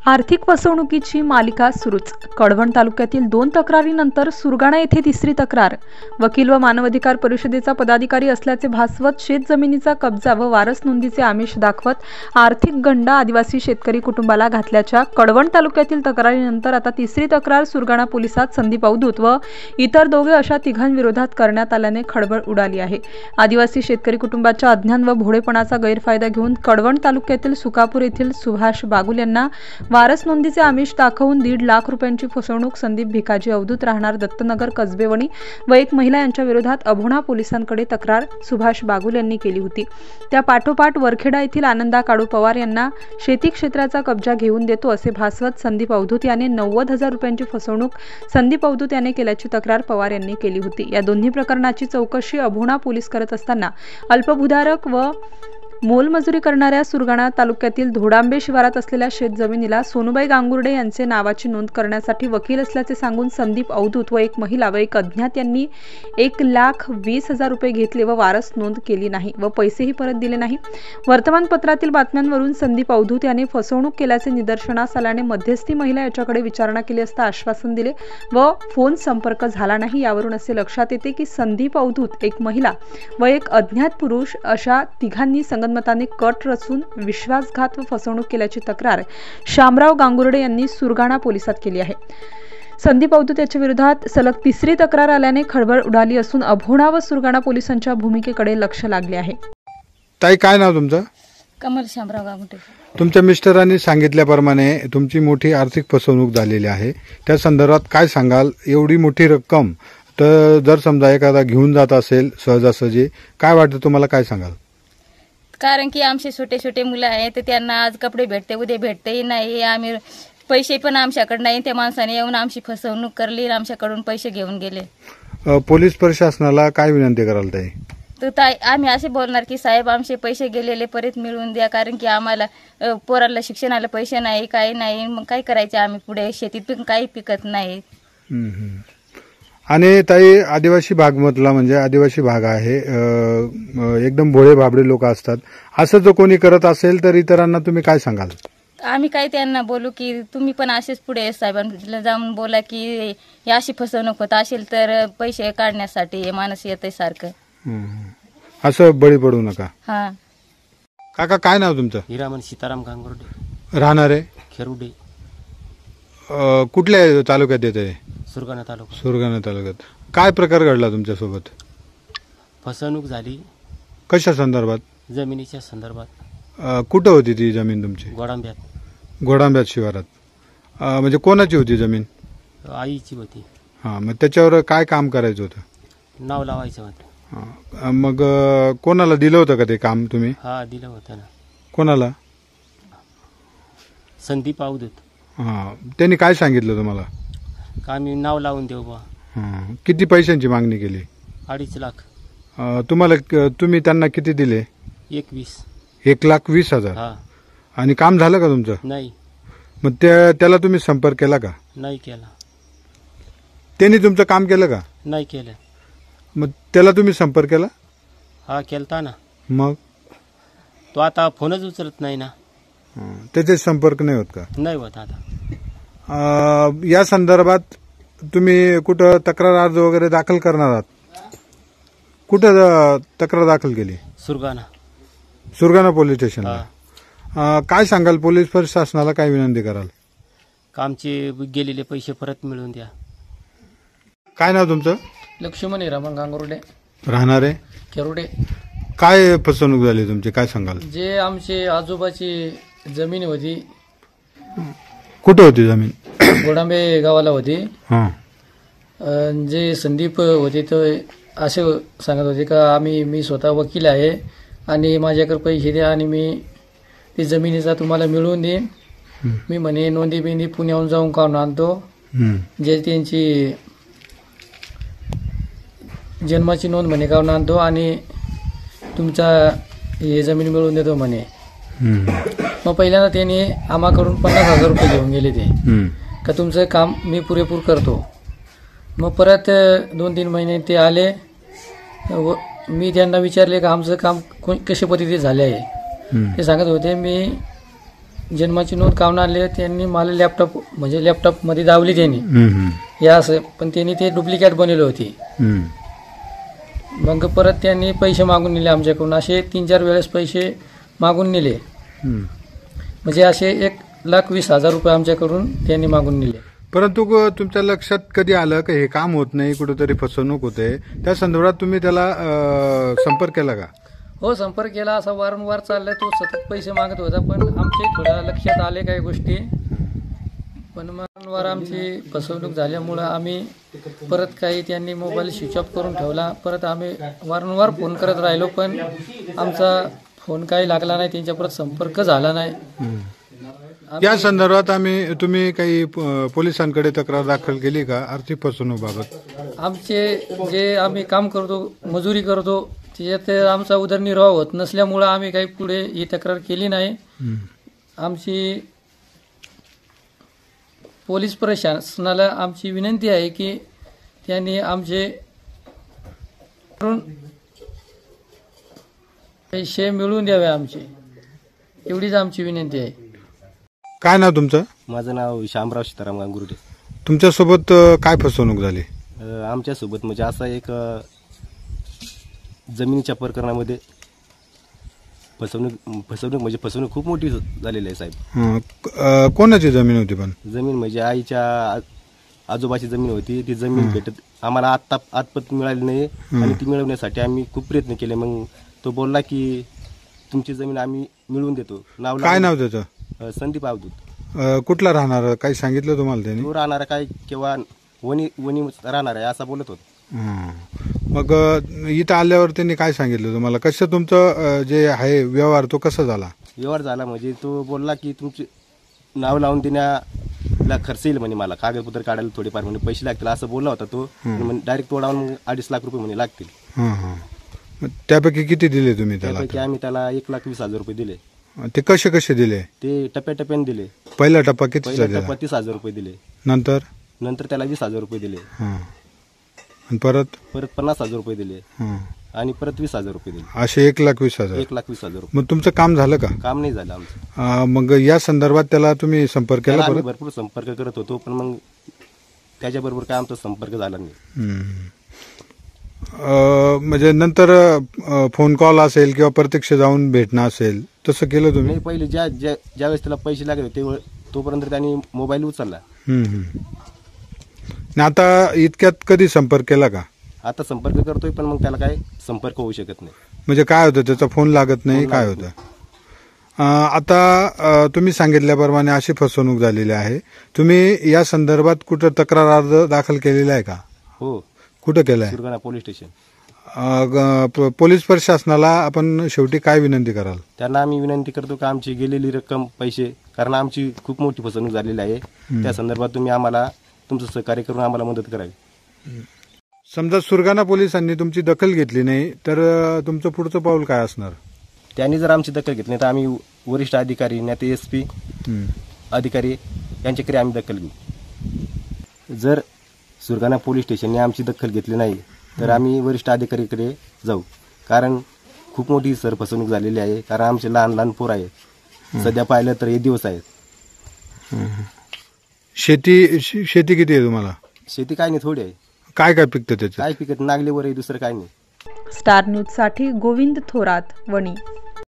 आर्थिक फसवणुकीची मालिका सुरूच. कळवण तालुक्यातील 2 तक्रारीनंतर सुरगाणा येथे तिसरी तक्रार. वकील व मानवाधिकार परिषदेचा पदाधिकारी असल्याचे भासवत शेत जमिनीचा कब्जा व वारस नोंदीचे आमिष दाखवत आर्थिक गंडा आदिवासी शेतकरी कुटुंबाला घातल्याच्या कळवण तालुक्यातील तक्रारीनंतर आता तिसरी तक्रार सुरगाणा पोलिसात संदीप अवधूत व इतर दोघे अशा तिघांविरोधात करण्यात आल्याने खळबळ उडाली आहे. आदिवासी शेतकरी कुटुंबाच्या अज्ञान व भोळेपणाचा गैरफायदा घेऊन कळवण तालुक्यातील सुकापूर येथील सुभाष बागुल यांना वारस नोंदीचे आमिष दाखवून 1.5 लाख रुपयांची फसवणूक संदीप भिकाजी अवधूत राहणार दत्तनगर कसबेवणी व एक महिला यांच्या विरोधात अभोणा पोलिसांकडे तक्रार सुभाष बागुल यांनी केली होती. त्या पाठोपाठ वरखेडा येथील आनंदा काळू पवार यांना शेती क्षेत्राचा कब्जा घेऊन देतो असे भासवत संदीप अवधूत याने 90,000 रुपयांची फसवणूक संदीप अवधूत याने केल्याची तक्रार पवार यांनी केली होती. या दोन्ही प्रकरणाची चौकशी अभोणा पोलीस करत असताना अल्पभूधारक व मोलमजुरी करणाऱ्या सुरगाणा तालुक्यातील धोडांबे शिवारात असलेल्या शेतजमिनीला सोनूबाई गांगुर्डे यांचे नावाची नोंद करण्यासाठी वकील असल्याचे सांगून संदीप अवधूत व एक महिला व एक अज्ञात यांनी 1,20,000 रुपये घेतले व वारस नोंद केली नाही व पैसेही परत दिले नाही. वर्तमानपत्रातील बातम्यांवरून संदीप अवधूत यांनी फसवणूक केल्याचे निदर्शनास आल्याने मध्यस्थी महिला याच्याकडे विचारणा केली असता आश्वासन दिले व फोन संपर्क झाला नाही. यावरून असे लक्षात येते की संदीप अवधूत, एक महिला व एक अज्ञात पुरुष अशा तिघांनी संगनमताने कट रचून विश्वासघात व फसवणूक केल्याची तक्रार शामराव गांगुर्डे यांनी सुरगाणा पोलिसात केली आहे. संदीप अवधूत याच्या विरोधात सलग तिसरी तक्रार आल्याने खळबळ उडाली असून अभोणा व सुरगाणा पोलिसांच्या भूमिकेकडे लक्ष लागले आहे. ताई, काय नाव तुमचं? कमल शामराव गांगुर्डे. तुमच्या मिस्टरांनी सांगितल्याप्रमाणे तुमची मोठी आर्थिक फसवणूक झालेली आहे. त्या संदर्भात काय सांगाल? एवढी मोठी रक्कम तर जर समजा एखादा घेऊन जात असेल सहजासहजी, काय वाटतं तुम्हाला? काय सांगाल? कारण की आमचे छोटे छोटे मुलं आहेत, तर त्यांना आज कपडे भेटते, उद्या भेटतेही नाही. आम्ही पैसे पण आमच्याकडे नाही. त्या माणसाने येऊन आमची फसवणूक करली, आमच्याकडून पैसे घेऊन गेले. पोलीस प्रशासनाला काय विनंती कराल ताई? तर आम्ही असे बोलणार की साहेब, आमचे पैसे गेलेले परत मिळवून द्या, कारण की आम्हाला पोराला शिक्षणाला पैसे नाही, काही नाही. मग काय करायचे आम्ही पुढे? शेतीत पण काही पिकत नाही. आणि ताई, आदिवासी भागमधला म्हणजे आदिवासी भाग आहे, एकदम भोळे भाबडे लोक असतात. असं जो कोणी करत असेल तर इतरांना तुम्ही काय सांगाल? आम्ही काय त्यांना बोलू की तुम्ही पण असेच पुढे साहेबांना जाऊन बोला की ही अशी फसवणूक होत असेल तर पैसे काढण्यासाठी हे माणूस येते सारखं. असं बळी पडू नका. हा. काका, काय नाव तुमचं? हिरामन सीताराम गांगुर्डे. राहणारे खेरुडे. कुठल्या तालुक्यात येते? सुरगाणा तालुका. सुरगाणा तालुक्यात. काय प्रकार घडला तुमच्यासोबत? फसवणूक झाली. कशा संदर्भात? जमिनीच्या संदर्भात. कुठं होती ती जमीन तुमची? गोडांब्यात. गोडांब्यात शिवारात. म्हणजे कोणाची होती जमीन? आईची होती. हां, मग त्याच्यावर काय काम करायचं होतं? नाव लावायचं होतं. मग कोणाला दिलं होतं का ते काम तुम्ही? हा, दिलं होतं ना. कोणाला? संदीप अवधूत. हां, त्यांनी काय सांगितलं तुम्हाला? का मी नाव लावून देऊ बा. किती पैशांची मागणी केली? 2.5 लाख. तुम्ही त्यांना किती दिले? 21. 1,20,000. हा. आणि काम झालं का तुमचं? नाही. मग त्याला तुम्ही संपर्क केला का? नाही केला. त्यांनी तुमचं काम केलं का? नाही केलं. मग त्याला तुम्ही संपर्क केला? हा, केलता ना. मग तो आता फोनच उचलत नाही ना. त्याचे संपर्क नाही होत का? नाही होत आता. या संदर्भात तुम्ही कुठं तक्रार अर्ज वगैरे दाखल करणार आहात? कुठं तक्रार दाखल केली? सुरगाणा पोलीस स्टेशनला. काय सांगाल? पोलीस प्रशासनाला काय विनंती कराल? कामचे गेलेले पैसे परत मिळवून द्या. काय नाव तुमचं? लक्ष्मण हिरामन गांगुर्डे. राहणारे खेरुडे. काय फसवणूक झाली तुमची? काय सांगाल? जे आमचे आजोबाची जमीन होती. कुठं होती जमीन? गोडांबे गावाला होती. हां. जे संदीप होते ते असे सांगत होते का मी स्वतः वकील आहे आणि माझ्याकडे पैसे द्या आणि मी ती जमिनीचा तुम्हाला मिळवून देईन. मी म्हणे नोंदी बिंदी पुण्याहून जाऊन काढून आणतो. जे त्यांची जन्माची नोंद म्हणे काढून आणतो आणि तुमचा हे जमीन मिळवून देतो म्हणे. मग पहिल्यांदा त्यांनी आम्हाकडून 50,000 रुपये घेऊन गेले ते का तुमचं काम मी पुरेपूर करतो. मग परत 2-3 महिने ते आले. मी त्यांना विचारले का आमचं काम कशा पद्धतीने झाले आहे. ते सांगत होते मी जन्माची नोंद काढून आणली. त्यांनी मला लॅपटॉपमध्ये दावली त्यांनी या असं, पण त्यांनी ते डुप्लिकेट बनवली होती. मग परत त्यांनी पैसे मागून नेले आमच्याकडून. असे 3-4 वेळेस पैसे मागून नेले. म्हणजे असे 1,20,000 रुपये आमच्याकडून त्यांनी मागून नेले. परंतु तुमच्या लक्षात कधी आलं की हे काम होत नाही, कुठेतरी फसवणूक होते, त्या संदर्भात तुम्ही त्याला संपर्क केला का? हो, संपर्क केला. असा वारंवार चाललाय. तो सतत पैसे मागत होता, पण आमचे थोडं लक्षात आले काही गोष्टी. पण वारंवार आमची फसवणूक झाल्यामुळं आम्ही परत काही त्यांनी मोबाईल स्विच ऑफ करून ठेवला. परत आम्ही वारंवार फोन करत राहिलो, पण आमचा फोन काही लागला नाही, त्यांच्या परत संपर्क झाला नाही. या संदर्भात तुम्ही काही पोलिसांकडे तक्रार दाखल केली का आर्थिक फसवणूकबाबत? आमचे जे आम्ही काम करतो, मजुरी करतो, त्याच्यात आमचा उदरनिर्वाह होत नसल्यामुळं आम्ही काही पुढे ही तक्रार केली नाही. आमची पोलीस प्रशासनाला आमची विनंती आहे की त्यांनी आमचे पैसे मिळवून द्यावे आमचे, एवढीच आमची विनंती आहे. काय नाव तुमचं? माझं नाव शामराव सीताराम गांगुर्डे. तुमच्यासोबत काय फसवणूक झाली? आमच्यासोबत म्हणजे असा एक जमिनीच्या प्रकरणामध्ये फसवणूक खूप मोठी झालेली आहे साहेब. कोणाची जमीन होती? पण जमीन म्हणजे आईच्या आजोबाची जमीन होती. ती जमीन भेटत आम्हाला आत्तापर्यंत मिळाली नाही आणि ती मिळवण्यासाठी आम्ही खूप प्रयत्न केले. मग तो बोलला की तुमची जमीन आम्ही मिळवून देतो. काय नाव त्याचं? संदीप अवधूत. कुठला राहणार काही सांगितलं तुम्हाला त्यांनी? तो राहणार काय किंवा वणी राहणार आहे असा बोलत होत. मग इथं आल्यावर त्यांनी काय सांगितलं तुम्हाला? कसं तुमचं जे आहे व्यवहार तो कसा झाला? व्यवहार झाला म्हणजे तो बोलला की तुमचे नाव लावून देण्याला खर्च येईल म्हणे, मला कागदपत्र काढायला थोडेफार म्हणजे पैसे लागतील असं बोलला होता तो. डायरेक्ट तोडावून 2.5 लाख रुपये म्हणे लागतील. त्यापैकी किती दिले तुम्ही त्याला? त्यापैकी आम्ही त्याला 1,20,000 रुपये दिले. ते कसे कसे दिले? ते टप्प्याटप्प्याने दिले. पहिला टप्पा किती? पहिला टप्पा 30,000 रुपये दिले. नंतर त्याला 20,000 रुपये दिले. परत 50,000 रुपये दिले आणि परत 20,000 रुपये दिले. असे 1,20,000. 1,20,000 रुपये. मग तुमचं काम झालं का? काम नाही झालं आमचं. मग या संदर्भात त्याला तुम्ही संपर्क केला? आम्ही भरपूर संपर्क करत होतो, पण मग त्याच्याबरोबर काय आमचा संपर्क झाला नाही. म्हणजे नंतर फोन कॉल असेल किंवा प्रत्यक्ष जाऊन भेटणं असेल तसं केलं तुम्ही? नाही, पहिले ज्यावेळेस त्याला पैसे लागले तोपर्यंत त्यांनी मोबाईल उचलला. आता इतक्यात कधी संपर्क केला का? आता संपर्क करतोय, पण मग त्याला काय संपर्क होऊ शकत नाही. म्हणजे काय होतं, त्याचा फोन लागत नाही? काय होतं? आता तुम्ही सांगितल्याप्रमाणे अशी फसवणूक झालेली आहे. तुम्ही या संदर्भात कुठं तक्रार अर्ज दाखल केलेला आहे का? हो. कुठं केलाय? Surgana police station. पोलीस प्रशासनाला आपण शेवटी काय विनंती कराल? त्यांना आम्ही विनंती करतो की आमची गेलेली रक्कम पैसे, कारण आमची खूप मोठी फसवणूक झालेली आहे, त्या संदर्भात तुम्ही आम्हाला तुमचं सहकार्य करून आम्हाला मदत करावी. समजा सुरगाणा पोलिसांनी तुमची दखल घेतली नाही तर तुमचं पुढचं पाऊल काय असणार? त्यांनी जर आमची दखल घेतली तर आम्ही वरिष्ठ अधिकारी नाही SP अधिकारी यांच्याकडे आम्ही दखल घेऊ. जर सुरगाणा पोलीस स्टेशनने आमची दखल घेतली नाही तर आम्ही वरिष्ठ अधिकारीकडे जाऊ, कारण खूप मोठी फसवणूक झालेली आहे. कारण आमचे लहान लहान पोर आहेत, सध्या पाहिलं तर हे दिवस आहेत. शेती किती आहे तुम्हाला? शेती काय नाही, थोडी आहे. काय काय पिकतं त्याचं? काय पिकत नागलीवर आहे, दुसरं काय नाही. स्टार न्यूज साठी गोविंद थोरात, वणी.